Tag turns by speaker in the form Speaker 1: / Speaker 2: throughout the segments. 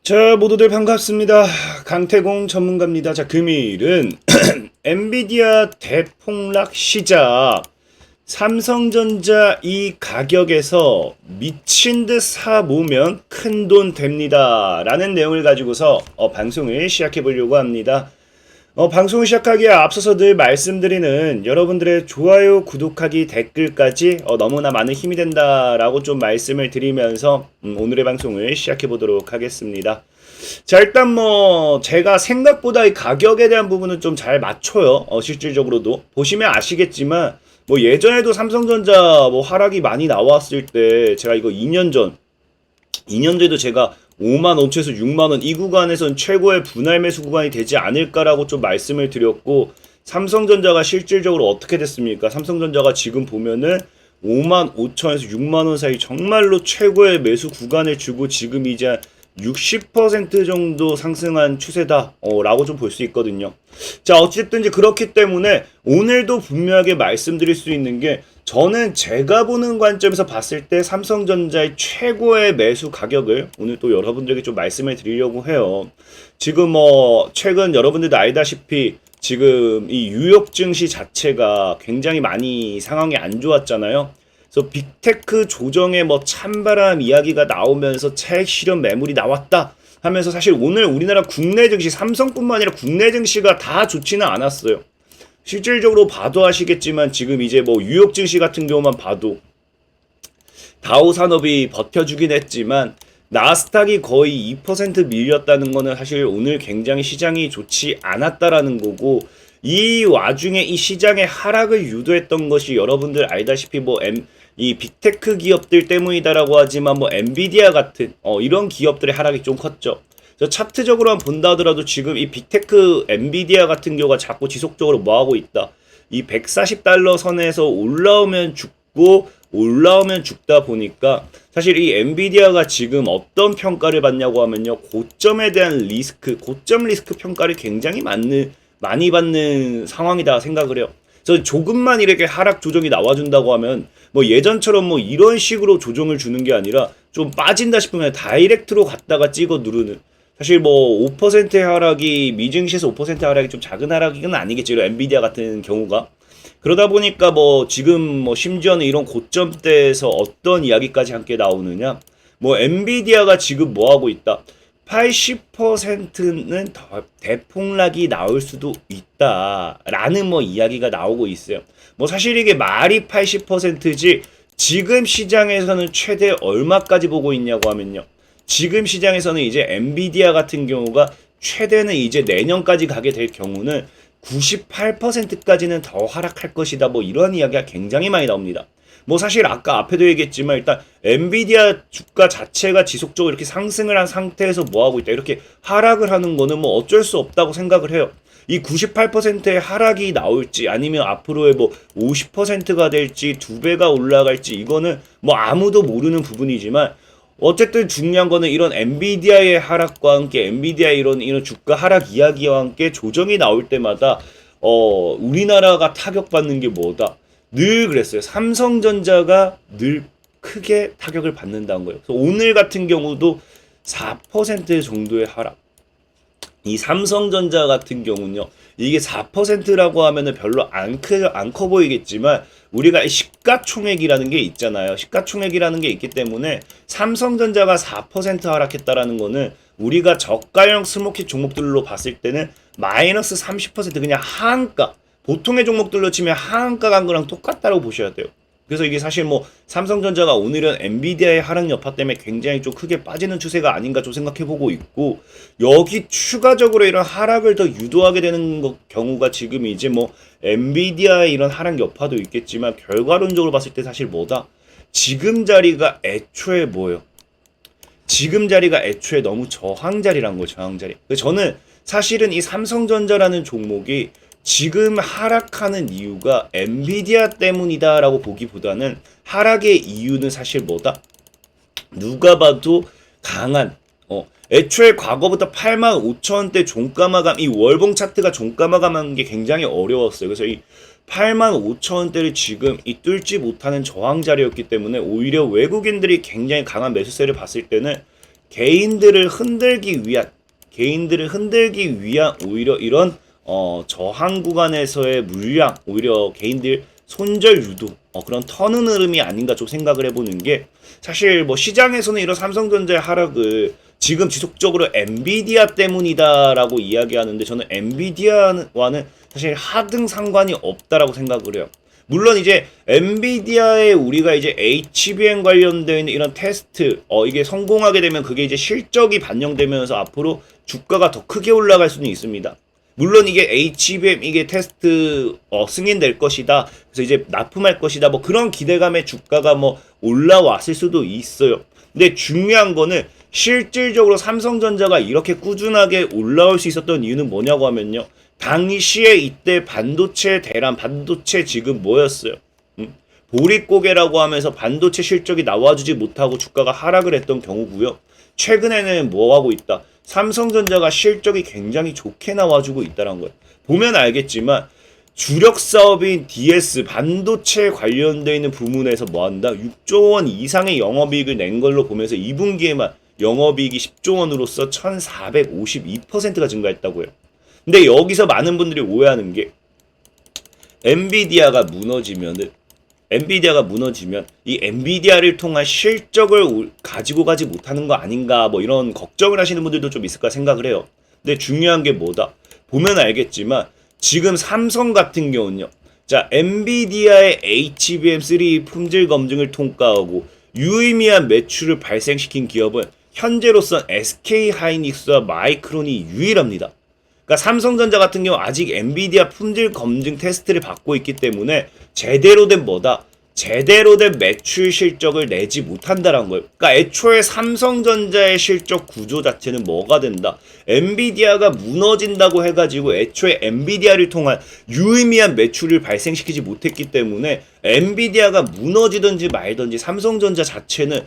Speaker 1: 자, 모두들 반갑습니다. 강태공 전문가입니다. 자, 금일은 엔비디아 대폭락 시작. 삼성전자 이 가격에서 미친 듯 사 모으면 큰돈 됩니다. 라는 내용을 가지고서 방송을 시작해 보려고 합니다. 방송을 시작하기에 앞서서 늘 말씀드리는 여러분들의 좋아요, 구독하기, 댓글까지 너무나 많은 힘이 된다라고 좀 말씀을 드리면서 오늘의 방송을 시작해 보도록 하겠습니다. 자, 일단 제가 생각보다 이 가격에 대한 부분은 좀 잘 맞춰요. 실질적으로도 보시면 아시겠지만 예전에도 삼성전자 하락이 많이 나왔을 때 제가 이거 2년 전에도 제가 5만 5천에서 6만 원 이 구간에선 최고의 분할 매수 구간이 되지 않을까라고 좀 말씀을 드렸고, 삼성전자가 실질적으로 어떻게 됐습니까? 삼성전자가 지금 보면은 5만 5천에서 6만 원 사이 정말로 최고의 매수 구간을 주고 지금 이제 60% 정도 상승한 추세다 라고 좀 볼 수 있거든요. 자, 어쨌든지 그렇기 때문에 오늘도 분명하게 말씀드릴 수 있는 게, 저는 제가 보는 관점에서 봤을 때 삼성전자의 최고의 매수 가격을 오늘 또 여러분들에게 좀 말씀을 드리려고 해요. 지금 최근 여러분들도 알다시피 지금 이 뉴욕 증시 자체가 굉장히 많이 상황이 안 좋았잖아요. 그래서 빅테크 조정에 찬바람 이야기가 나오면서 차익 실현 매물이 나왔다 하면서 사실 오늘 우리나라 국내 증시, 삼성뿐만 아니라 국내 증시가 다 좋지는 않았어요. 실질적으로 봐도 아시겠지만 지금 이제 뉴욕 증시 같은 경우만 봐도 다우 산업이 버텨주긴 했지만 나스닥이 거의 2% 밀렸다는 거는 사실 오늘 굉장히 시장이 좋지 않았다라는 거고, 이 와중에 이 시장의 하락을 유도했던 것이 여러분들 알다시피 이 빅테크 기업들 때문이다라고 하지만 엔비디아 같은 이런 기업들의 하락이 좀 컸죠. 차트적으로만 본다 하더라도 지금 이 빅테크 엔비디아 같은 경우가 자꾸 지속적으로 뭐하고 있다. 이 140달러 선에서 올라오면 죽고 올라오면 죽다 보니까 사실 이 엔비디아가 지금 어떤 평가를 받냐고 하면요, 고점에 대한 리스크, 고점 리스크 평가를 굉장히 많이 받는 상황이다 생각을 해요. 그래서 조금만 이렇게 하락 조정이 나와준다고 하면 예전처럼 이런 식으로 조정을 주는 게 아니라 좀 빠진다 싶으면 다이렉트로 갔다가 찍어 누르는, 사실 5%의 하락이 미증시에서 5% 하락이 좀 작은 하락은 아니겠죠, 이런 엔비디아 같은 경우가. 그러다 보니까 지금 심지어는 이런 고점대에서 어떤 이야기까지 함께 나오느냐, 엔비디아가 지금 뭐하고 있다, 80%는 더 대폭락이 나올 수도 있다라는 이야기가 나오고 있어요. 사실 이게 말이 80%지 지금 시장에서는 최대 얼마까지 보고 있냐고 하면요, 지금 시장에서는 이제 엔비디아 같은 경우가 최대는 이제 내년까지 가게 될 경우는 98%까지는 더 하락할 것이다, 이런 이야기가 굉장히 많이 나옵니다. 사실 아까 앞에도 얘기했지만 일단 엔비디아 주가 자체가 지속적으로 이렇게 상승을 한 상태에서 뭐하고 있다, 이렇게 하락을 하는 거는 어쩔 수 없다고 생각을 해요. 이 98%의 하락이 나올지 아니면 앞으로의 50%가 될지 2배가 올라갈지 이거는 아무도 모르는 부분이지만, 어쨌든 중요한 거는 이런 엔비디아의 하락과 함께 엔비디아 이런 주가 하락 이야기와 함께 조정이 나올 때마다 우리나라가 타격받는 게 뭐다? 늘 그랬어요. 삼성전자가 늘 크게 타격을 받는다는 거예요. 그래서 오늘 같은 경우도 4% 정도의 하락. 이 삼성전자 같은 경우는요, 이게 4%라고 하면은 별로 안 커 보이겠지만 우리가 시가총액이라는 게 있잖아요. 시가총액이라는 게 있기 때문에 삼성전자가 4% 하락했다라는 거는 우리가 저가형 스모키 종목들로 봤을 때는 마이너스 30% 그냥 하한가, 보통의 종목들로 치면 하한가 간 거랑 똑같다고 보셔야 돼요. 그래서 이게 사실 삼성전자가 오늘은 엔비디아의 하락 여파 때문에 굉장히 좀 크게 빠지는 추세가 아닌가 좀 생각해보고 있고, 여기 추가적으로 이런 하락을 더 유도하게 되는 경우가 지금 이제 엔비디아의 이런 하락 여파도 있겠지만 결과론적으로 봤을 때 사실 지금 자리가 애초에 지금 자리가 애초에 너무 저항자리란 거예요, 저항자리. 저는 사실은 이 삼성전자라는 종목이 지금 하락하는 이유가 엔비디아 때문이다라고 보기보다는 하락의 이유는 사실 누가 봐도 강한 애초에 과거부터 85,000원대 종가 마감, 이 월봉 차트가 종가 마감하는 게 굉장히 어려웠어요. 그래서 이 85,000원대를 지금 뚫지 못하는 저항 자리였기 때문에 오히려 외국인들이 굉장히 강한 매수세를 봤을 때는 개인들을 흔들기 위한 오히려 이런 저항 구간에서의 물량, 오히려 개인들 손절 유도, 그런 터는 흐름이 아닌가 좀 생각을 해보는 게, 사실 뭐 시장에서는 이런 삼성전자의 하락을 지금 지속적으로 엔비디아 때문이다라고 이야기하는데, 저는 엔비디아와는 사실 하등 상관이 없다라고 생각을 해요. 물론 이제 엔비디아에 우리가 이제 HBM 관련되어 있는 이런 테스트, 이게 성공하게 되면 그게 이제 실적이 반영되면서 앞으로 주가가 더 크게 올라갈 수는 있습니다. 물론 이게 HBM 이게 테스트 승인될 것이다, 그래서 이제 납품할 것이다, 뭐 그런 기대감에 주가가 뭐 올라왔을 수도 있어요. 근데 중요한 거는 실질적으로 삼성전자가 이렇게 꾸준하게 올라올 수 있었던 이유는 뭐냐고 하면요, 당시에 이때 반도체 대란, 반도체 지금 뭐였어요? 보릿고개라고 하면서 반도체 실적이 나와주지 못하고 주가가 하락을 했던 경우고요. 최근에는 뭐 하고 있다? 삼성전자가 실적이 굉장히 좋게 나와주고 있다는 거예요. 보면 알겠지만 주력 사업인 DS 반도체 관련되어 있는 부문에서 뭐 한다? 6조 원 이상의 영업이익을 낸 걸로 보면서 2분기에만 영업이익이 10조 원으로서 1452%가 증가했다고요. 근데 여기서 많은 분들이 오해하는 게, 엔비디아가 무너지면 이 엔비디아를 통한 실적을 가지고 가지 못하는 거 아닌가, 뭐 이런 걱정을 하시는 분들도 좀 있을까 생각을 해요. 근데 중요한 게 뭐다? 보면 알겠지만 지금 삼성 같은 경우는요, 자, 엔비디아의 HBM3 품질 검증을 통과하고 유의미한 매출을 발생시킨 기업은 현재로선 SK하이닉스와 마이크론이 유일합니다. 그러니까 삼성전자 같은 경우 아직 엔비디아 품질 검증 테스트를 받고 있기 때문에 제대로 된 매출 실적을 내지 못한다는 거예요. 그러니까 애초에 삼성전자의 실적 구조 자체는 뭐가 된다? 엔비디아가 무너진다고 해가지고 애초에 엔비디아를 통한 유의미한 매출을 발생시키지 못했기 때문에 엔비디아가 무너지든지 말든지 삼성전자 자체는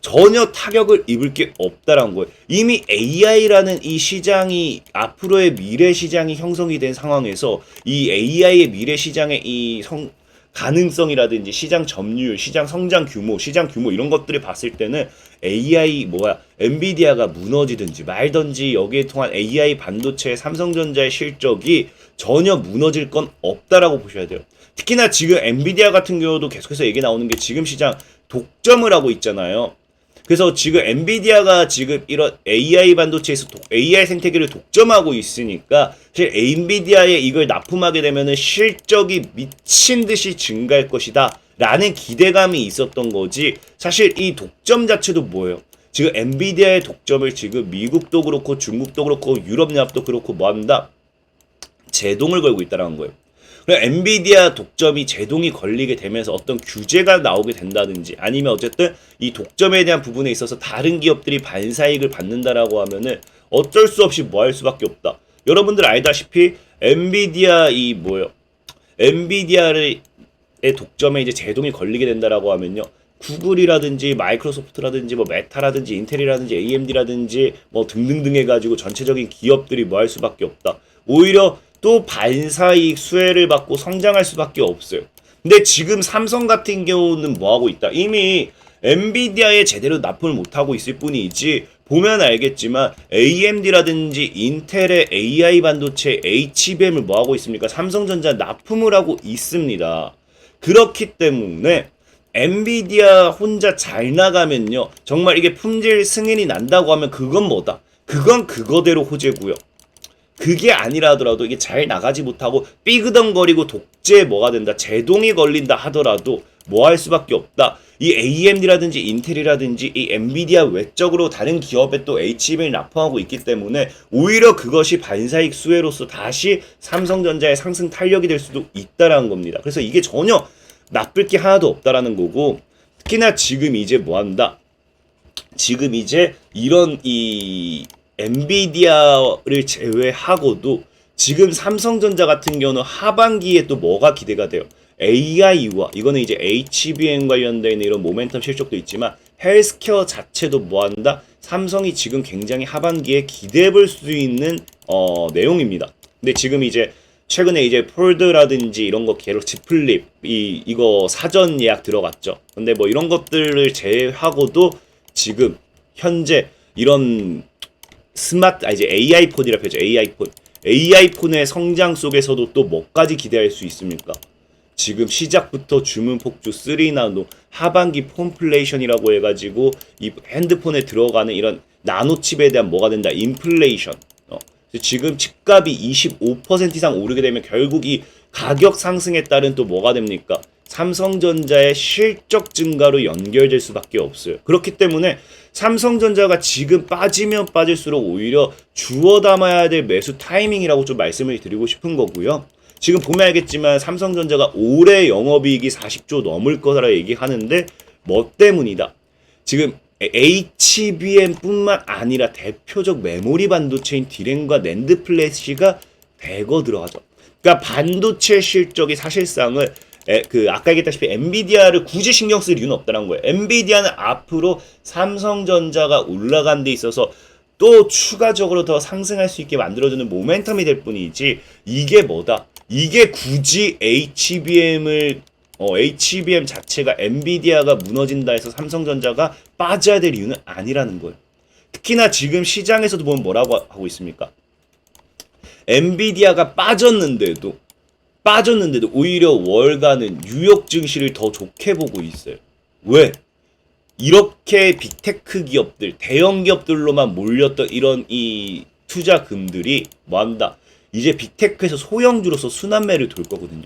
Speaker 1: 전혀 타격을 입을 게 없다라는 거예요. 이미 AI라는 이 시장이 앞으로의 미래 시장이 형성이 된 상황에서 이 AI의 미래 시장의 이 가능성이라든지 시장 점유율, 시장 성장 규모, 시장 규모 이런 것들을 봤을 때는 엔비디아가 무너지든지 말든지 여기에 통한 AI 반도체 삼성전자의 실적이 전혀 무너질 건 없다라고 보셔야 돼요. 특히나 지금 엔비디아 같은 경우도 계속해서 얘기 나오는 게 지금 시장 독점을 하고 있잖아요. 그래서 지금 엔비디아가 지금 이런 AI 반도체에서 AI 생태계를 독점하고 있으니까 사실 엔비디아에 이걸 납품하게 되면은 실적이 미친 듯이 증가할 것이다 라는 기대감이 있었던 거지, 사실 이 독점 자체도 뭐예요? 지금 엔비디아의 독점을 지금 미국도 그렇고 중국도 그렇고 유럽연합도 그렇고 뭐 한다? 제동을 걸고 있다는 거예요. 엔비디아 독점이 제동이 걸리게 되면서 어떤 규제가 나오게 된다든지 아니면 어쨌든 이 독점에 대한 부분에 있어서 다른 기업들이 반사이익을 받는다라고 하면은 어쩔 수 없이 뭐 할 수밖에 없다. 여러분들 알다시피 엔비디아의 독점에 이제 제동이 걸리게 된다라고 하면요, 구글이라든지 마이크로소프트라든지 뭐 메타라든지 인텔이라든지 AMD라든지 뭐 등등등 해가지고 전체적인 기업들이 뭐 할 수밖에 없다. 오히려 또 반사이익 수혜를 받고 성장할 수밖에 없어요. 근데 지금 삼성 같은 경우는 뭐 하고 있다? 이미 엔비디아에 제대로 납품을 못하고 있을 뿐이지, 보면 알겠지만 AMD라든지 인텔의 AI 반도체 HBM을 뭐 하고 있습니까? 삼성전자 납품을 하고 있습니다. 그렇기 때문에 엔비디아 혼자 잘 나가면요, 정말 이게 품질 승인이 난다고 하면 그건 뭐다? 그건 그거대로 호재고요. 그게 아니라 하더라도 이게 잘 나가지 못하고 삐그덩거리고 독재에 뭐가 된다, 제동이 걸린다 하더라도 뭐 할 수밖에 없다. 이 AMD라든지 인텔이라든지 이 엔비디아 외적으로 다른 기업에 또 HBM을 납품하고 있기 때문에 오히려 그것이 반사익 수혜로서 다시 삼성전자의 상승 탄력이 될 수도 있다라는 겁니다. 그래서 이게 전혀 나쁠 게 하나도 없다라는 거고, 특히나 지금 이제 뭐 한다? 지금 이제 이런 이 엔비디아를 제외하고도 지금 삼성전자 같은 경우는 하반기에 또 뭐가 기대가 돼요? AI와 이거는 이제 HBM 관련되어 있는 이런 모멘텀 실적도 있지만 헬스케어 자체도 뭐 한다? 삼성이 지금 굉장히 하반기에 기대해 볼 수 있는 내용입니다. 근데 지금 이제 최근에 이제 폴드라든지 이런 거 갤럭시 플립 이거 사전 예약 들어갔죠. 근데 뭐 이런 것들을 제외하고도 지금 현재 이런 이제 AI 폰이라 표죠. AI 폰. AI 폰의 성장 속에서도 또 뭐까지 기대할 수 있습니까? 지금 시작부터 주문 폭주 3나노 하반기 폼플레이션이라고 해가지고 이 핸드폰에 들어가는 이런 나노칩에 대한 뭐가 된다? 인플레이션. 지금 칩값이 25% 이상 오르게 되면 결국 이 가격 상승에 따른 또 뭐가 됩니까? 삼성전자의 실적 증가로 연결될 수밖에 없어요. 그렇기 때문에 삼성전자가 지금 빠지면 빠질수록 오히려 주워 담아야 될 매수 타이밍이라고 좀 말씀을 드리고 싶은 거고요. 지금 보면 알겠지만 삼성전자가 올해 영업이익이 40조 넘을 거라 얘기하는데 뭐 때문이다. 지금 HBM뿐만 아니라 대표적 메모리 반도체인 디램과 낸드 플래시가 대거 들어가죠. 그러니까 반도체 실적이 사실상은 아까 얘기했다시피 엔비디아를 굳이 신경 쓸 이유는 없다는 거예요. 엔비디아는 앞으로 삼성전자가 올라간 데 있어서 또 추가적으로 더 상승할 수 있게 만들어주는 모멘텀이 될 뿐이지 이게 뭐다? 이게 굳이 HBM 자체가 엔비디아가 무너진다 해서 삼성전자가 빠져야 될 이유는 아니라는 거예요. 특히나 지금 시장에서도 보면 뭐라고 하고 있습니까? 엔비디아가 빠졌는데도 오히려 월가는 뉴욕 증시를 더 좋게 보고 있어요. 왜? 이렇게 빅테크 기업들, 대형 기업들로만 몰렸던 이런 이 투자금들이 뭐한다? 이제 빅테크에서 소형주로서 순환매를 돌 거거든요.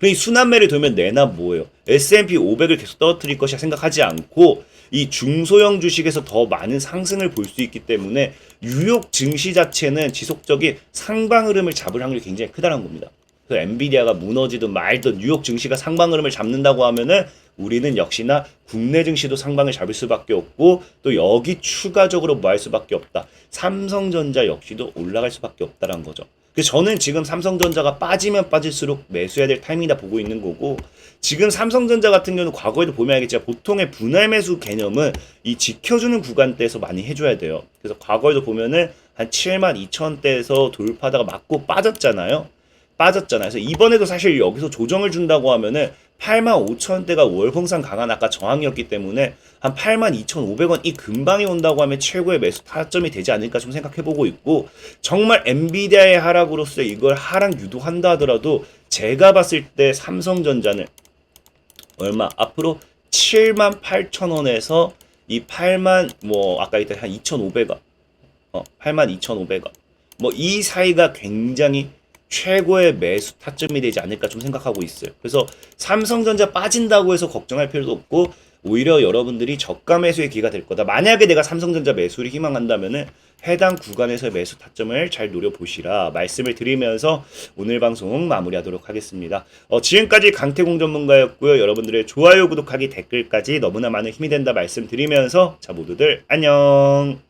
Speaker 1: 이 순환매를 돌면 내나 뭐예요? S&P 500을 계속 떨어뜨릴 것이라 생각하지 않고 이 중소형 주식에서 더 많은 상승을 볼 수 있기 때문에 뉴욕 증시 자체는 지속적인 상방 흐름을 잡을 확률이 굉장히 크다는 겁니다. 그래서 엔비디아가 무너지든 말든 뉴욕 증시가 상방 흐름을 잡는다고 하면은 우리는 역시나 국내 증시도 상방을 잡을 수밖에 없고 또 여기 추가적으로 뭐 할 수밖에 없다. 삼성전자 역시도 올라갈 수밖에 없다는 거죠. 그래서 저는 지금 삼성전자가 빠지면 빠질수록 매수해야 될 타이밍이다 보고 있는 거고 지금 삼성전자 같은 경우는 과거에도 보면 알겠지만 보통의 분할 매수 개념은 이 지켜주는 구간대에서 많이 해줘야 돼요. 그래서 과거에도 보면은 한 72,000원대에서 돌파하다가 맞고 빠졌잖아요. 그래서 이번에도 사실 여기서 조정을 준다고 하면은 85,000원대가 월봉상 강한 아까 저항이었기 때문에 한 82,500원 이 근방에 온다고 하면 최고의 매수 타점이 되지 않을까 좀 생각해보고 있고 정말 엔비디아의 하락으로서 이걸 하락 유도한다 하더라도 제가 봤을 때 삼성전자는 얼마 앞으로 78,000원에서 이 8만 뭐 아까言った한 2,500원 82,500원 뭐 이 사이가 굉장히 최고의 매수 타점이 되지 않을까 좀 생각하고 있어요. 그래서 삼성전자 빠진다고 해서 걱정할 필요도 없고 오히려 여러분들이 저가 매수의 기회가 될 거다. 만약에 내가 삼성전자 매수를 희망한다면은 해당 구간에서 매수 타점을 잘 노려보시라 말씀을 드리면서 오늘 방송 마무리하도록 하겠습니다. 지금까지 강태공 전문가였고요. 여러분들의 좋아요, 구독하기, 댓글까지 너무나 많은 힘이 된다 말씀드리면서 자 모두들 안녕.